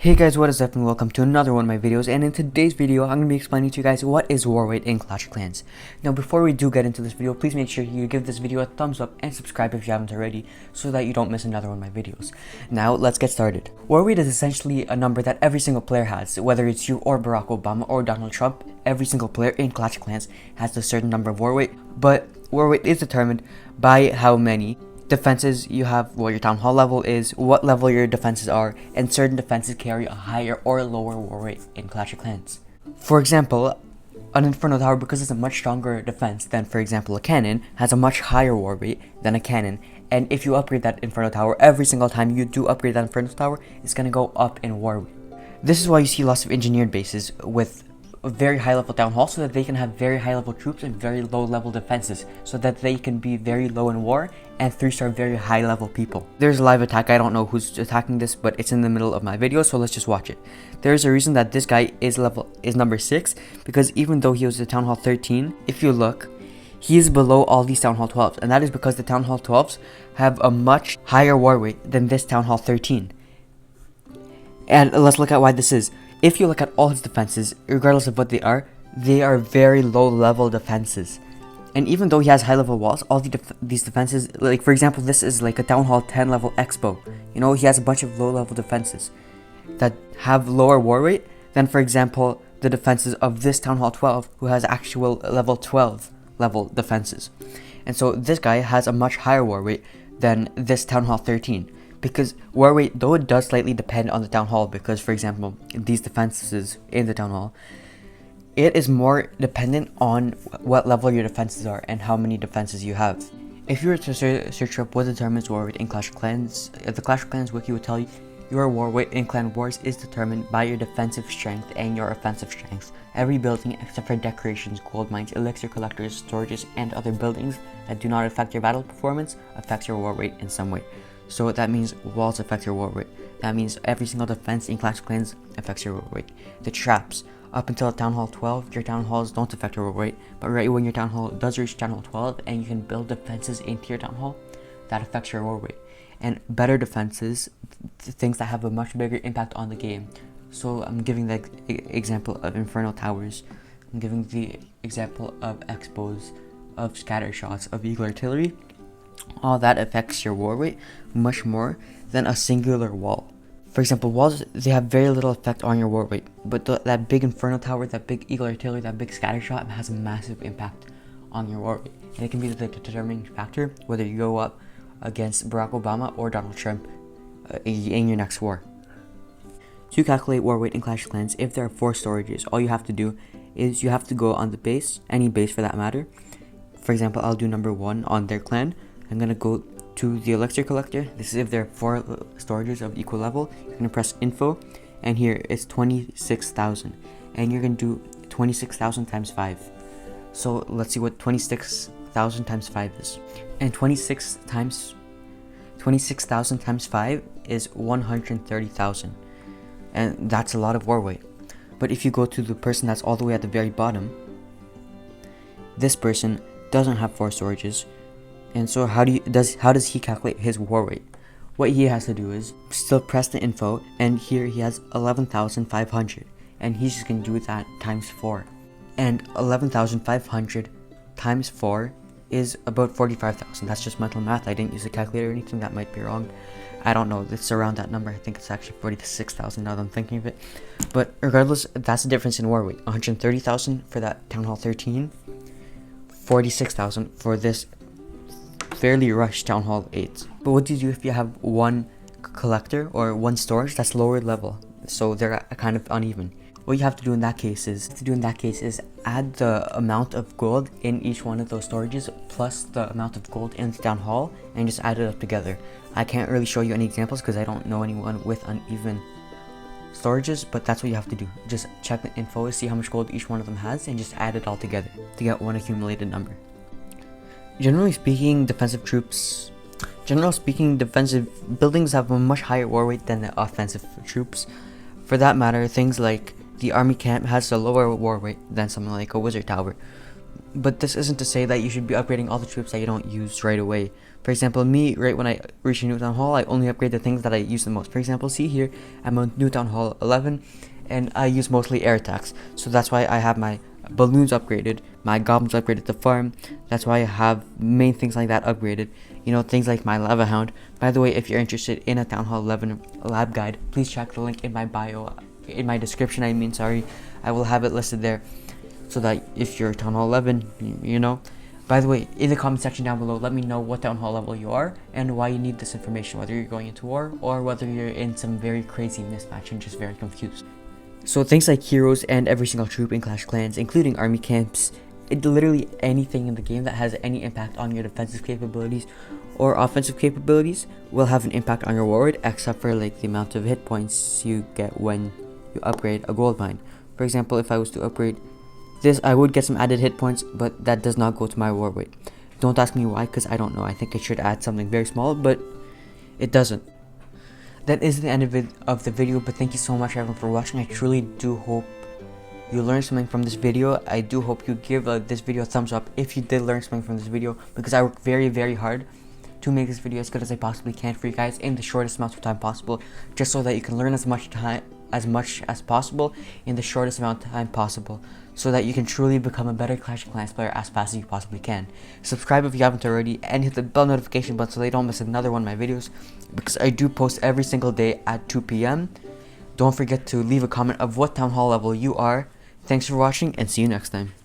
Hey guys, what is up and welcome to another one of my videos, and in today's video I'm going to be explaining to you guys what is war weight in Clash of Clans. Now before we do get into this video, please make sure you give this video a thumbs up and subscribe if you haven't already so that you don't miss another one of my videos. Now let's get started. War weight is essentially a number that every single player has, whether it's you or Barack Obama or Donald Trump. Every single player in Clash of Clans has a certain number of war weight, but war weight is determined by how many defenses you have, what your town hall level is, what level your defenses are, and certain defenses carry a higher or lower war rate in Clash of Clans. For example, an Inferno Tower, because it's a much stronger defense than, for example, a cannon, has a much higher war rate than a cannon. And if you upgrade that Inferno Tower, every single time you do upgrade that Inferno Tower, it's going to go up in war rate. This is why you see lots of engineered bases with a very high level town hall, so that they can have very high level troops and very low level defenses, so that they can be very low in war and 3-star very high level people. There's a live attack. I don't know who's attacking this, but it's in the middle of my video, so let's just watch it. There's a reason that this guy is number 6, because even though he was a town hall 13, if you look, he is below all these town hall 12s, and that is because the town hall 12s have a much higher war rate than this town hall 13. And let's look at why this is. If you look at all his defenses, regardless of what they are very low level defenses. And even though he has high level walls, all these defenses, like for example, this is like a Town Hall 10 level Expo. You know, he has a bunch of low level defenses that have lower war rate than, for example, the defenses of this Town Hall 12, who has actual level 12 level defenses. And so this guy has a much higher war rate than this Town Hall 13. Because war rate, though it does slightly depend on the town hall, because for example, these defenses in the town hall, it is more dependent on what level your defenses are and how many defenses you have. If you were to search up what determines war rate in Clash of Clans, the Clash of Clans wiki would tell you your war rate in Clan Wars is determined by your defensive strength and your offensive strength. Every building except for decorations, gold mines, elixir collectors, storages, and other buildings that do not affect your battle performance affects your war rate in some way. So that means walls affect your war rate. That means every single defense in Clash of Clans affects your war rate. The traps, up until Town Hall 12, your town halls don't affect your war rate, but right when your town hall does reach Town Hall 12 and you can build defenses into your town hall, that affects your war rate. And better defenses, things that have a much bigger impact on the game. So I'm giving the example of Inferno Towers, I'm giving the example of Expos, of scatter shots, of Eagle Artillery. All that affects your war rate much more than a singular wall. For example, walls, they have very little effect on your war rate, but that big Inferno Tower, that big Eagle Artillery, that big scatter shot has a massive impact on your war rate. And it can be the determining factor whether you go up against Barack Obama or Donald Trump in your next war. To calculate war rate in Clash of Clans, if there are 4 storages, all you have to do is you have to go on the base, any base for that matter. For example, I'll do number 1 on their clan. I'm going to go to the elixir collector. This is if there are 4 storages of equal level. You're going to press info, and here it's 26,000. And you're going to do 26,000 times 5. So let's see what 26,000 times 5 is. And 26,000 times 5 is 130,000. And that's a lot of war weight. But if you go to the person that's all the way at the very bottom, this person doesn't have 4 storages. And so how does he calculate his war rate? What he has to do is still press the info, and here he has 11,500, and he's just going to do that times 4. And 11,500 times 4 is about 45,000. That's just mental math. I didn't use a calculator or anything. That might be wrong. I don't know. It's around that number. I think it's actually 46,000 now that I'm thinking of it. But regardless, that's the difference in war rate. 130,000 for that Town Hall 13, 46,000 for this fairly rushed Town Hall 8. But what do you do if you have one collector or one storage that's lower level, so they're kind of uneven? What you have to do in that case is add the amount of gold in each one of those storages plus the amount of gold in the town hall, and just add it up together. I can't really show you any examples because I don't know anyone with uneven storages, but that's what you have to do. Just check the info, see how much gold each one of them has, and just add it all together to get one accumulated number. Generally speaking, defensive buildings have a much higher war rate than the offensive troops. For that matter, things like the army camp has a lower war rate than something like a wizard tower. But this isn't to say that you should be upgrading all the troops that you don't use right away. For example, me, right when I reach a new town hall, I only upgrade the things that I use the most. For example, see here, I'm on new town hall 11, and I use mostly air attacks. So that's why I have my balloons upgraded, my goblins upgraded to farm. That's why I have main things like that upgraded. You know, things like my lava hound. By the way, if you're interested in a town hall 11 lab guide, please check the link in my bio, in my description. I will have it listed there, so that if you're town hall 11, you know. By the way, in the comment section down below, let me know what town hall level you are and why you need this information, whether you're going into war or whether you're in some very crazy mismatch and just very confused. So things like heroes and every single troop in Clash of Clans, including army camps, literally anything in the game that has any impact on your defensive capabilities or offensive capabilities will have an impact on your war rate, except for like the amount of hit points you get when you upgrade a gold mine. For example, if I was to upgrade this, I would get some added hit points, but that does not go to my war weight. Don't ask me why, because I don't know. I think it should add something very small, but it doesn't. That is the end of the video, but thank you so much everyone for watching. I truly do hope you learned something from this video. I do hope you give this video a thumbs up if you did learn something from this video, because I work very, very hard to make this video as good as I possibly can for you guys in the shortest amount of time possible, just so that you can learn as much as possible in the shortest amount of time possible, so that you can truly become a better Clash of Clans player as fast as you possibly can. Subscribe if you haven't already, and hit the bell notification button so that you don't miss another one of my videos, because I do post every single day at 2 p.m. Don't forget to leave a comment of what town hall level you are. Thanks for watching, and see you next time.